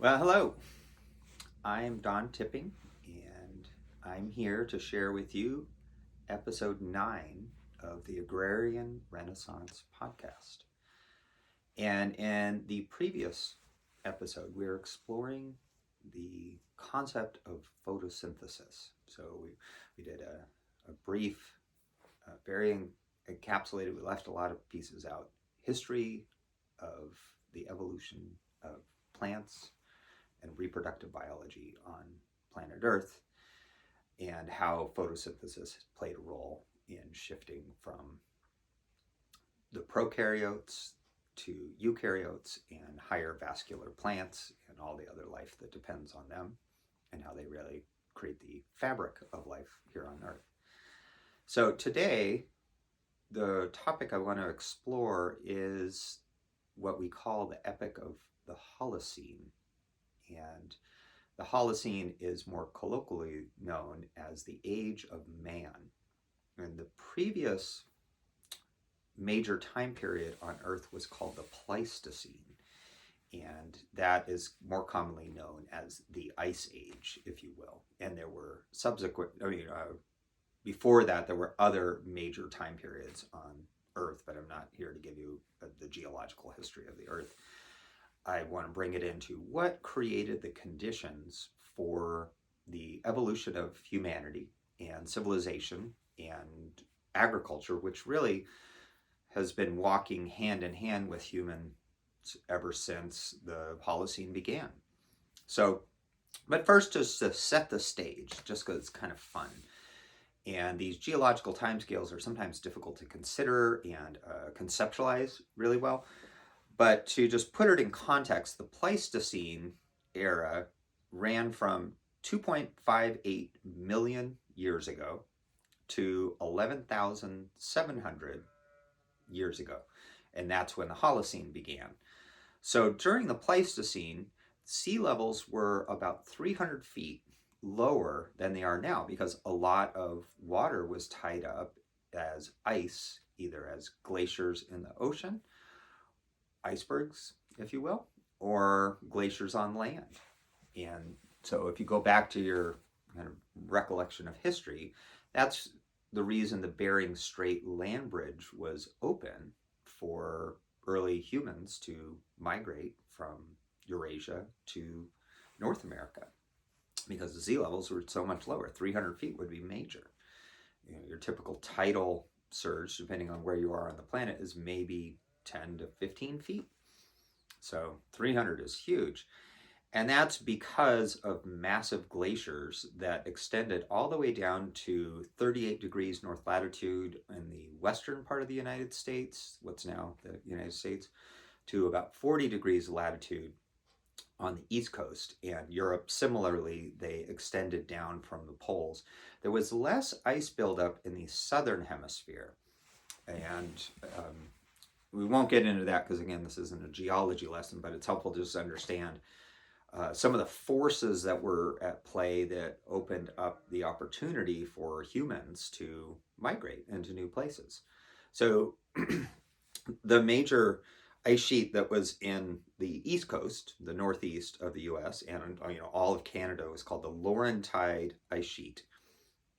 Well, hello. I'm Don Tipping, and I'm here to share with you episode 9 of the Agrarian Renaissance podcast. And in the previous episode, we were exploring the concept of photosynthesis. So we did a brief, very encapsulated, we left a lot of pieces out, history of the evolution of plants and reproductive biology on planet Earth, and how photosynthesis played a role in shifting from the prokaryotes to eukaryotes and higher vascular plants and all the other life that depends on them, and how they really create the fabric of life here on Earth. So today, the topic I want to explore is what we call the epoch of the Holocene. And the Holocene is more colloquially known as the age of man. And the previous major time period on Earth was called the Pleistocene. And that is more commonly known as the Ice Age, if you will. And there were subsequent, before that, there were other major time periods on Earth, but I'm not here to give you the geological history of the Earth. I want to bring it into what created the conditions for the evolution of humanity and civilization and agriculture, which really has been walking hand in hand with humans ever since the Holocene began. So, but first, just to set the stage, just because it's kind of fun. And these geological timescales are sometimes difficult to consider and conceptualize really well. But to just put it in context, the Pleistocene era ran from 2.58 million years ago to 11,700 years ago. And that's when the Holocene began. So during the Pleistocene, sea levels were about 300 feet lower than they are now, because a lot of water was tied up as ice, either as glaciers in the ocean, icebergs, if you will, or glaciers on land. And so if you go back to your kind of recollection of history, that's the reason the Bering Strait land bridge was open for early humans to migrate from Eurasia to North America, because the sea levels were so much lower. 300 feet would be major. Your typical tidal surge, depending on where you are on the planet, is maybe 10 to 15 feet. So 300 is huge. And that's because of massive glaciers that extended all the way down to 38 degrees north latitude in the western part of the United States, what's now the United States, to about 40 degrees latitude on the East Coast. And Europe, similarly, they extended down from the poles. There was less ice buildup in the southern hemisphere. And we won't get into that because, again, this isn't a geology lesson, but it's helpful to just understand some of the forces that were at play that opened up the opportunity for humans to migrate into new places. So the major ice sheet that was in the East Coast, the northeast of the U.S., and all of Canada, was called the Laurentide ice sheet.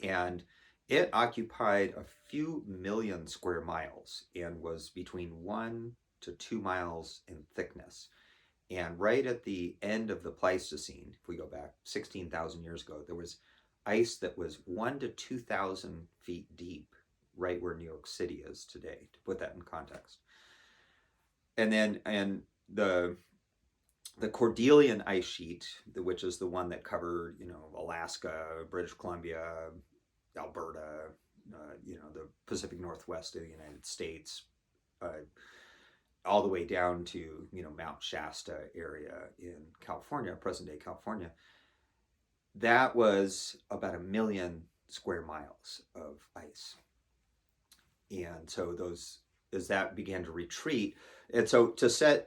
And it occupied a few million square miles and was between 1 to 2 miles in thickness. And right at the end of the Pleistocene, if we go back 16,000 years ago, there was ice that was 1 to 2,000 feet deep, right where New York City is today, to put that in context. And then the Cordilleran ice sheet, which is the one that covered, Alaska, British Columbia, Alberta, the Pacific Northwest of the United States, all the way down to, Mount Shasta area in California, present-day California. That was about 1 million square miles of ice. And so as that began to retreat, and so to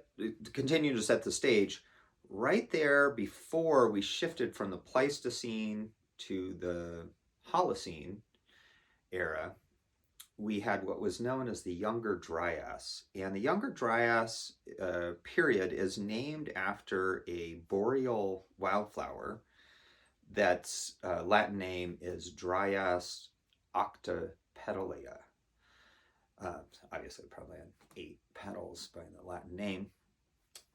continue to set the stage, right there before we shifted from the Pleistocene to the Holocene era we had what was known as the Younger Dryas. And the Younger Dryas period is named after a boreal wildflower that's Latin name is Dryas octopetalia. Obviously, probably had 8 petals by the Latin name.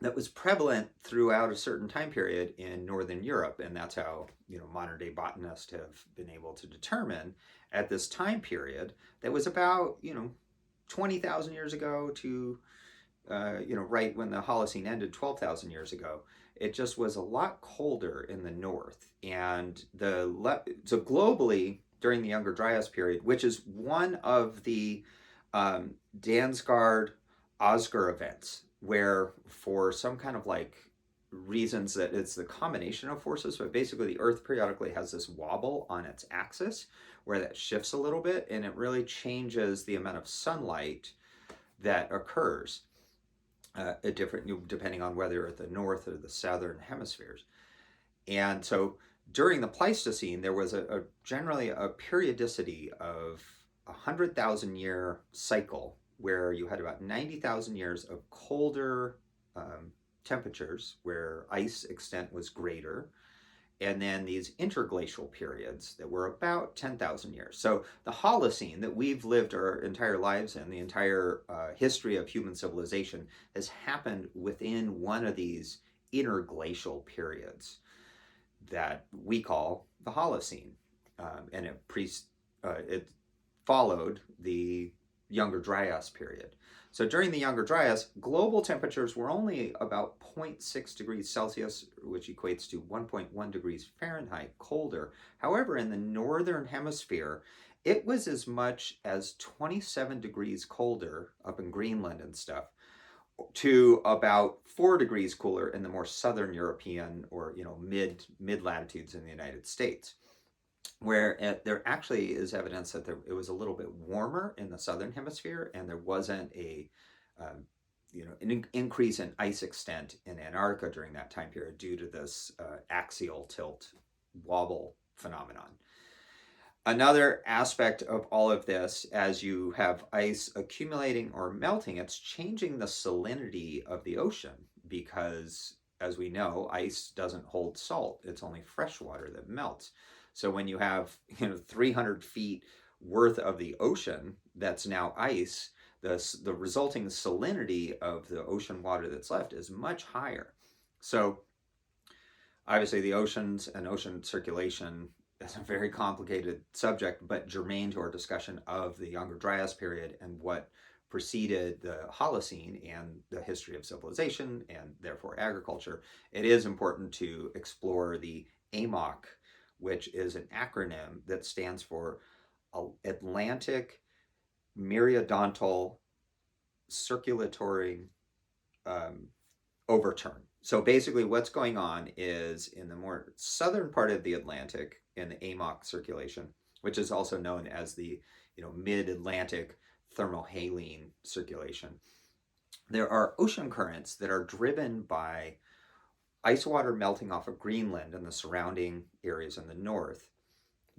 That was prevalent throughout a certain time period in Northern Europe, and that's how modern day botanists have been able to determine at this time period that was about 20,000 years ago to right when the Holocene ended 12,000 years ago. It just was a lot colder in the north, and so globally during the Younger Dryas period, which is one of the Dansgaard Oscar events, where for some kind of reasons that it's the combination of forces, but basically the Earth periodically has this wobble on its axis where that shifts a little bit, and it really changes the amount of sunlight that occurs depending on whether you're at the north or the southern hemispheres. And so during the Pleistocene, there was generally a periodicity of 100,000 year cycle where you had about 90,000 years of colder temperatures where ice extent was greater, and then these interglacial periods that were about 10,000 years. So the Holocene that we've lived our entire lives in, the entire history of human civilization, has happened within one of these interglacial periods that we call the Holocene. And it followed the Younger Dryas period. So during the Younger Dryas, global temperatures were only about 0.6 degrees Celsius, which equates to 1.1 degrees Fahrenheit colder. However, in the northern hemisphere, it was as much as 27 degrees colder up in Greenland and stuff, to about 4 degrees cooler in the more southern European or mid latitudes in the United States, where there actually is evidence that it was a little bit warmer in the southern hemisphere, and there wasn't an increase in ice extent in Antarctica during that time period due to this axial tilt wobble phenomenon. Another aspect of all of this, as you have ice accumulating or melting, it's changing the salinity of the ocean, because, as we know, ice doesn't hold salt. It's only fresh water that melts. So when you have 300 feet worth of the ocean that's now ice, the resulting salinity of the ocean water that's left is much higher. So obviously the oceans and ocean circulation is a very complicated subject, but germane to our discussion of the Younger Dryas period and what preceded the Holocene and the history of civilization and therefore agriculture. It is important to explore the AMOC, which is an acronym that stands for Atlantic Myriadontal Circulatory Overturn. So basically what's going on is in the more southern part of the Atlantic, in the AMOC circulation, which is also known as the mid-Atlantic thermohaline circulation, there are ocean currents that are driven by ice water melting off of Greenland and the surrounding areas in the north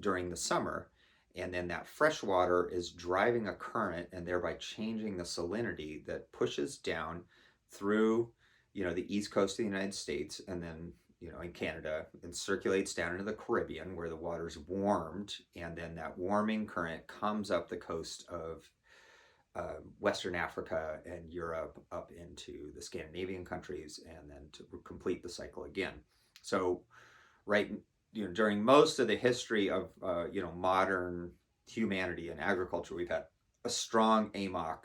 during the summer, and then that fresh water is driving a current and thereby changing the salinity that pushes down through the east coast of the United States, and then in Canada, and circulates down into the Caribbean where the water's warmed, and then that warming current comes up the coast of Western Africa and Europe up into the Scandinavian countries, and then to complete the cycle again. So during most of the history of modern humanity and agriculture, we've had a strong AMOC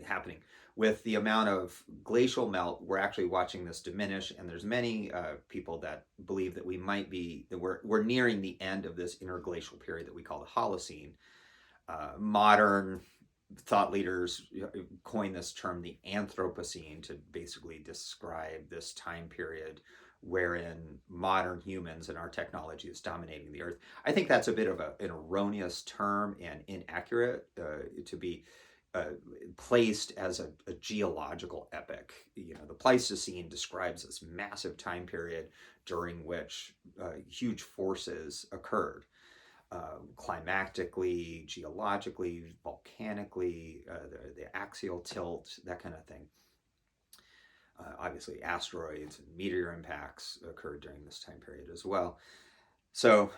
happening. With the amount of glacial melt, we're actually watching this diminish, and there's many people that believe that we're nearing the end of this interglacial period that we call the Holocene. Modern thought leaders coined this term the Anthropocene to basically describe this time period wherein modern humans and our technology is dominating the earth. I think that's a bit of an erroneous term and inaccurate to be placed as a geological epoch. The Pleistocene describes this massive time period during which huge forces occurred. climatically, geologically, volcanically, the axial tilt, that kind of thing. Obviously, asteroids and meteor impacts occurred during this time period as well. So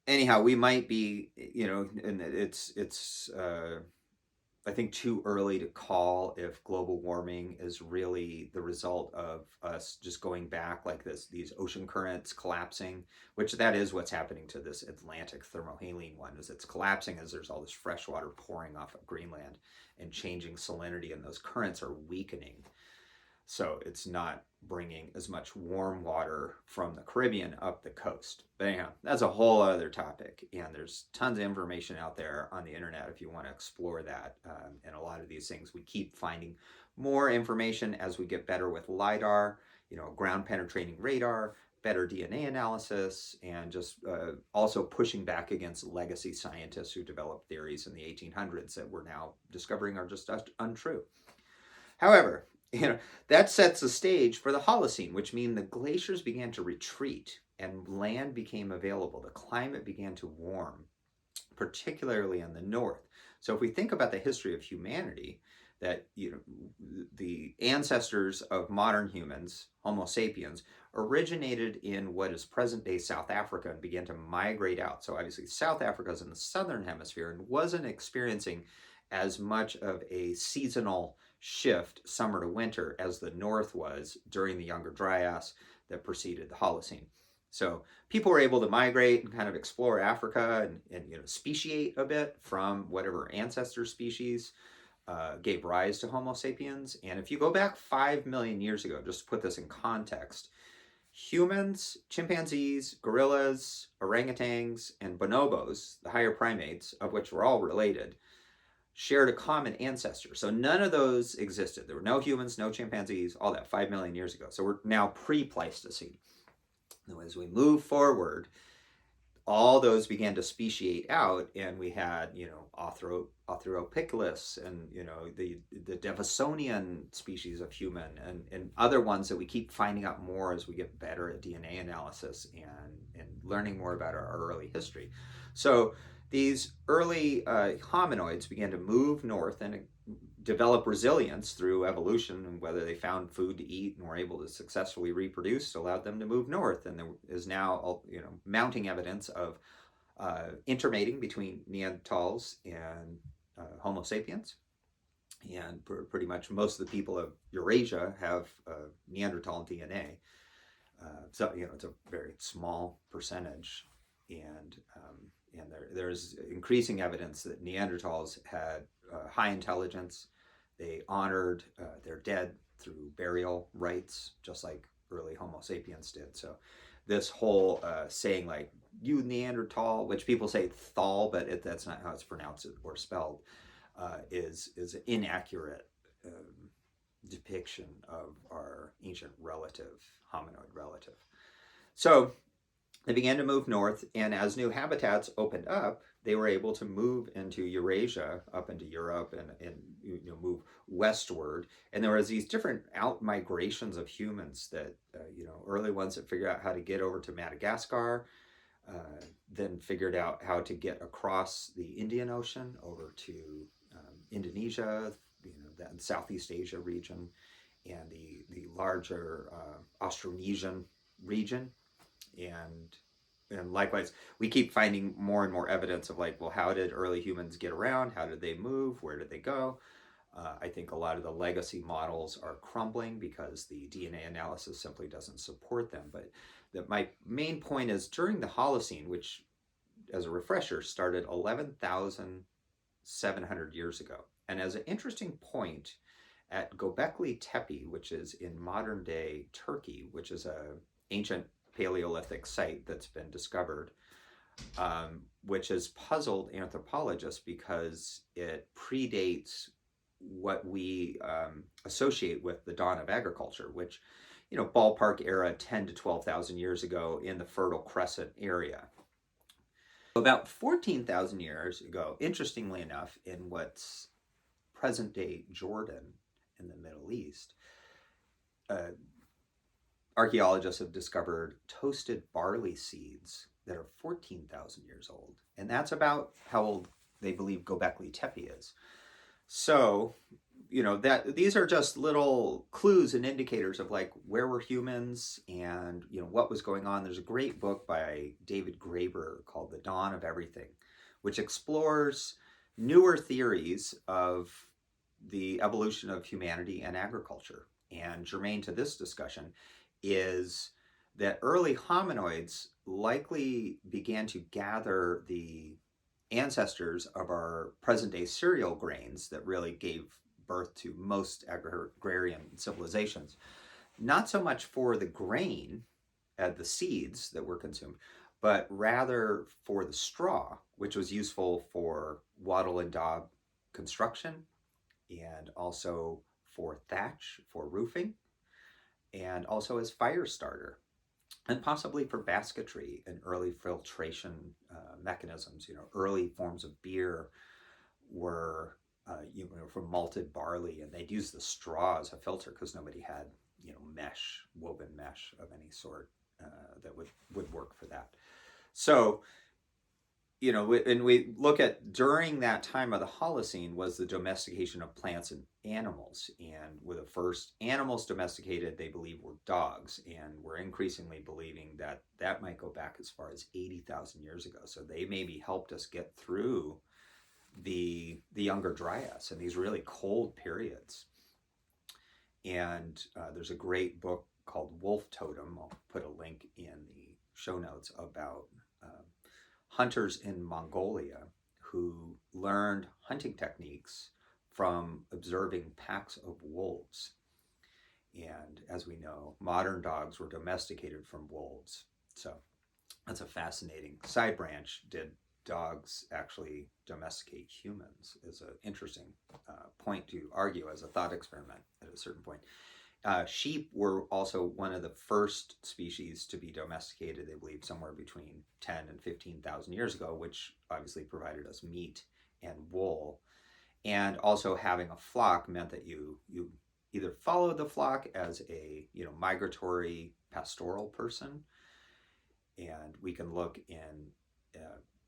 anyhow, we might be, and it's I think too early to call if global warming is really the result of us just going back like this, these ocean currents collapsing, which that is what's happening to this Atlantic thermohaline one, is it's collapsing as there's all this fresh water pouring off of Greenland and changing salinity, and those currents are weakening. So it's not bringing as much warm water from the Caribbean up the coast. But anyhow, that's a whole other topic. And there's tons of information out there on the internet if you want to explore that. And a lot of these things, we keep finding more information as we get better with LIDAR, ground penetrating radar, better DNA analysis, and just also pushing back against legacy scientists who developed theories in the 1800s that we're now discovering are just untrue. However, that sets the stage for the Holocene, which means the glaciers began to retreat and land became available. The climate began to warm, particularly in the north. So if we think about the history of humanity, that the ancestors of modern humans, Homo sapiens, originated in what is present-day South Africa and began to migrate out. So obviously South Africa is in the southern hemisphere and wasn't experiencing as much of a seasonal shift summer to winter as the north was during the younger Dryas that preceded the Holocene. So people were able to migrate and kind of explore Africa and speciate a bit from whatever ancestor species gave rise to Homo sapiens. And if you go back 5 million years ago, just to put this in context, humans, chimpanzees, gorillas, orangutans, and bonobos, the higher primates, of which we're all related, shared a common ancestor. So none of those existed. There were no humans, no chimpanzees, all that 5 million years ago. So we're now pre-Pleistocene. And as we move forward, all those began to speciate out, and we had, Authropicus and, the Devisonian species of human and other ones that we keep finding out more as we get better at DNA analysis and learning more about our early history. So these early hominoids began to move north and develop resilience through evolution, and whether they found food to eat and were able to successfully reproduce allowed them to move north. And there is now, mounting evidence of intermating between Neanderthals and Homo sapiens. And pretty much most of the people of Eurasia have Neanderthal DNA. So, it's a very small percentage. And there's increasing evidence that Neanderthals had high intelligence. They honored their dead through burial rites, just like early Homo sapiens did. So this whole saying like, you Neanderthal, which people say thal, but that's not how it's pronounced or spelled, is an inaccurate depiction of our ancient relative, hominoid relative. So they began to move north, and as new habitats opened up, they were able to move into Eurasia, up into Europe, and move westward. And there was these different out migrations of humans that, early ones that figured out how to get over to Madagascar, then figured out how to get across the Indian Ocean over to Indonesia, the Southeast Asia region, and the larger Austronesian region. And likewise, we keep finding more and more evidence of like, well, how did early humans get around? How did they move? Where did they go? I think a lot of the legacy models are crumbling because the DNA analysis simply doesn't support them. But my main point is during the Holocene, which, as a refresher, started 11,700 years ago. And as an interesting point, at Gobeckli Tepie, which is in modern day Turkey, which is an ancient Paleolithic site that's been discovered, which has puzzled anthropologists because it predates what we associate with the dawn of agriculture, which, ballpark era 10 to 12,000 years ago in the Fertile Crescent area. About 14,000 years ago, interestingly enough, in what's present-day Jordan in the Middle East, archaeologists have discovered toasted barley seeds that are 14,000 years old. And that's about how old they believe Gobeckli Tepie is. So, that these are just little clues and indicators of like where were humans and what was going on. There's a great book by David Graeber called The Dawn of Everything, which explores newer theories of the evolution of humanity and agriculture. And germane to this discussion is that early hominoids likely began to gather the ancestors of our present day cereal grains that really gave birth to most agrarian civilizations. Not so much for the grain, the seeds that were consumed, but rather for the straw, which was useful for wattle and daub construction, and also for thatch, for roofing, and also as fire starter, and possibly for basketry and early filtration mechanisms. Early forms of beer were from malted barley, and they'd use the straw as a filter because nobody had woven mesh of any sort that would work for that. So and we look at during that time of the Holocene was the domestication of plants and animals, and were the first animals domesticated, they believe, were dogs, and we're increasingly believing that that might go back as far as 80,000 years ago. So they maybe helped us get through the younger Dryas and these really cold periods. And there's a great book called Wolf Totem. I'll put a link in the show notes about hunters in Mongolia who learned hunting techniques from observing packs of wolves. And as we know, modern dogs were domesticated from wolves. So that's a fascinating side branch. Did dogs actually domesticate humans? Is an interesting point to argue as a thought experiment at a certain point. Sheep were also one of the first species to be domesticated, they believe, somewhere between 10 and 15,000 years ago, which obviously provided us meat and wool. And also having a flock meant that you either followed the flock as a migratory pastoral person, and we can look in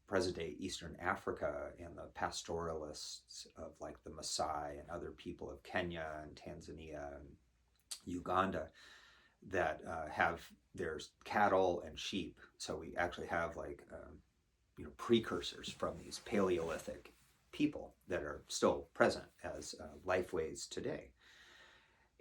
present-day Eastern Africa and the pastoralists of like the Maasai and other people of Kenya and Tanzania and Uganda that have there's cattle and sheep. So we actually have like precursors from these Paleolithic people that are still present as lifeways today.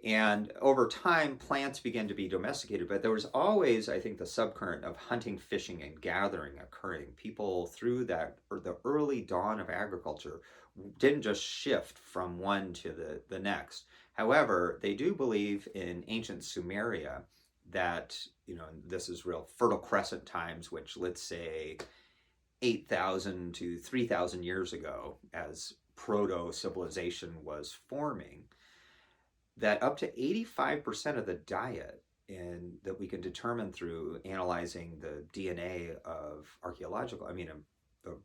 And over time, plants began to be domesticated, but there was always, I think, the subcurrent of hunting, fishing, and gathering occurring. People through that, or the early dawn of agriculture, didn't just shift from one to the next. However, they do believe in ancient Sumeria that, this is real Fertile Crescent times, which let's say 8,000 to 3,000 years ago, as proto-civilization was forming, that up to 85% of the diet that we can determine through analyzing the DNA of the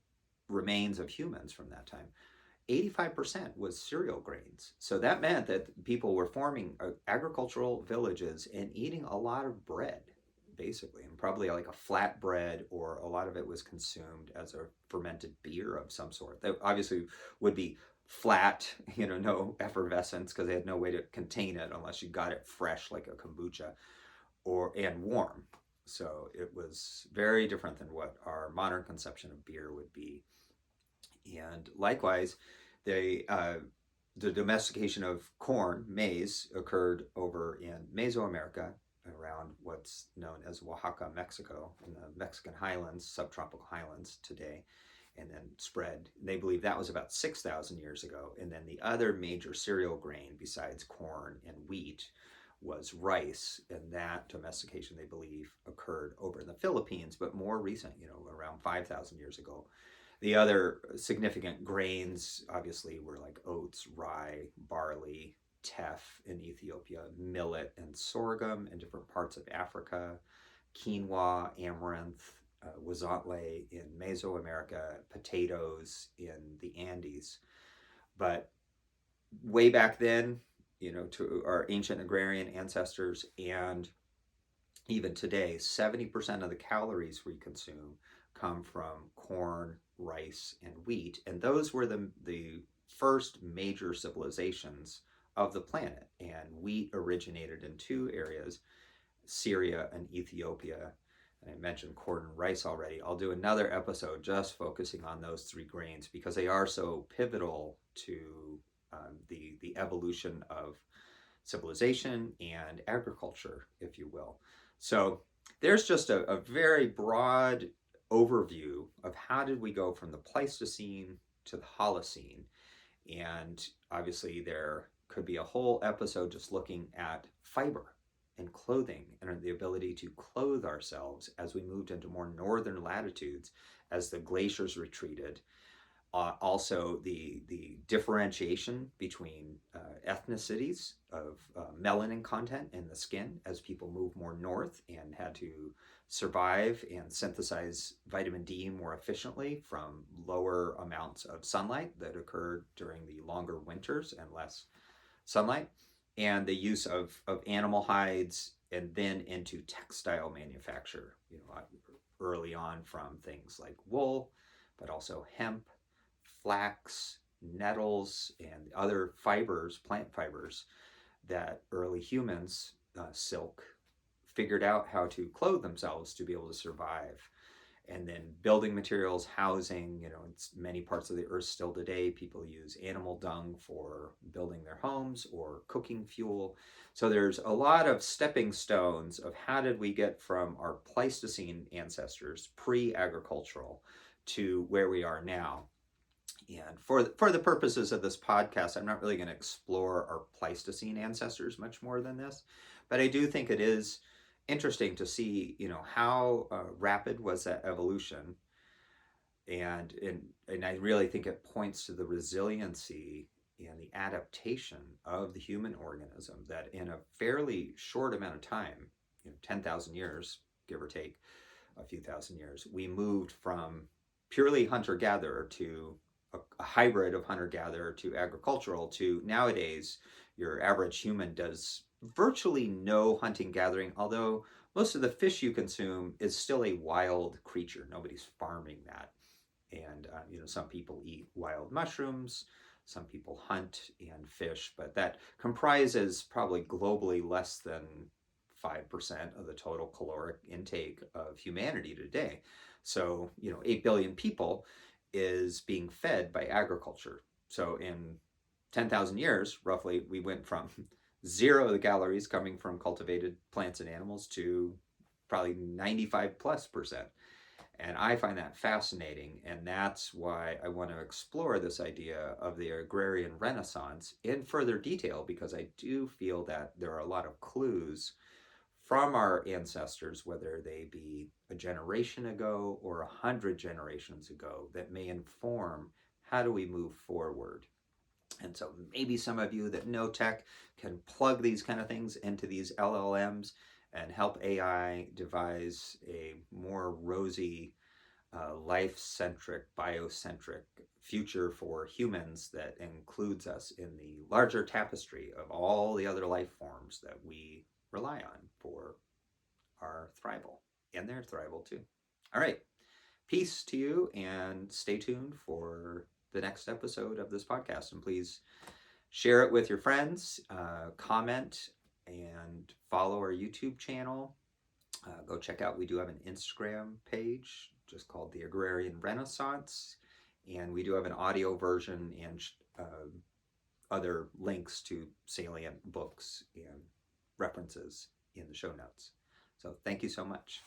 remains of humans from that time, 85% was cereal grains. So that meant that people were forming agricultural villages and eating a lot of bread, basically, and probably like a flat bread, or a lot of it was consumed as a fermented beer of some sort. That obviously would be flat, no effervescence, because they had no way to contain it unless you got it fresh like a kombucha, and warm. So it was very different than what our modern conception of beer would be. And likewise, the domestication of corn, maize, occurred over in Mesoamerica, around what's known as Oaxaca, Mexico, in the Mexican highlands, subtropical highlands today, and then spread. They believe that was about 6,000 years ago. And then the other major cereal grain besides corn and wheat was rice, and that domestication, they believe, occurred over in the Philippines, but more recent, around 5,000 years ago. The other significant grains, obviously, were like oats, rye, barley, teff in Ethiopia, millet and sorghum in different parts of Africa, quinoa, amaranth, huizatl in Mesoamerica, potatoes in the Andes. But way back then, to our ancient agrarian ancestors and even today, 70% of the calories we consume come from corn, rice, and wheat. And those were the first major civilizations of the planet. And wheat originated in two areas, Syria and Ethiopia. And I mentioned corn and rice already. I'll do another episode just focusing on those three grains because they are so pivotal to the evolution of civilization and agriculture, if you will. So there's just a very broad overview of how did we go from the Pleistocene to the Holocene. And obviously there could be a whole episode just looking at fiber and clothing and the ability to clothe ourselves as we moved into more northern latitudes as the glaciers retreated. Also, the differentiation between ethnicities of melanin content in the skin as people move more north and had to survive and synthesize vitamin D more efficiently from lower amounts of sunlight that occurred during the longer winters and less sunlight, and the use of animal hides and then into textile manufacture, early on from things like wool, but also hemp, flax, nettles, and other fibers, plant fibers, that early humans, silk, figured out how to clothe themselves to be able to survive. And then building materials, housing, in many parts of the earth still today, people use animal dung for building their homes or cooking fuel. So there's a lot of stepping stones of how did we get from our Pleistocene ancestors, pre-agricultural, to where we are now. And for the purposes of this podcast, I'm not really going to explore our Pleistocene ancestors much more than this, but I do think it is interesting to see, how rapid was that evolution, and I really think it points to the resiliency and the adaptation of the human organism that in a fairly short amount of time, 10,000 years, give or take a few thousand years, we moved from purely hunter-gatherer to a hybrid of hunter-gatherer to agricultural to nowadays your average human does virtually no hunting gathering, although most of the fish you consume is still a wild creature. Nobody's farming that. And some people eat wild mushrooms, some people hunt and fish, but that comprises probably globally less than 5% of the total caloric intake of humanity today. So 8 billion people is being fed by agriculture. So in 10,000 years, roughly, we went from zero of the calories coming from cultivated plants and animals to probably 95+%. And I find that fascinating, and that's why I want to explore this idea of the agrarian renaissance in further detail, because I do feel that there are a lot of clues from our ancestors, whether they be a generation ago or 100 generations ago, that may inform how do we move forward. And so maybe some of you that know tech can plug these kind of things into these LLMs and help AI devise a more rosy, life-centric, biocentric future for humans that includes us in the larger tapestry of all the other life forms that we rely on for our thrival and their thrival too. All right. Peace to you, and stay tuned for the next episode of this podcast. And please share it with your friends, comment, and follow our YouTube channel. Go check out, we do have an Instagram page just called the Agrarian Renaissance. And we do have an audio version and other links to salient books and references in the show notes. So thank you so much.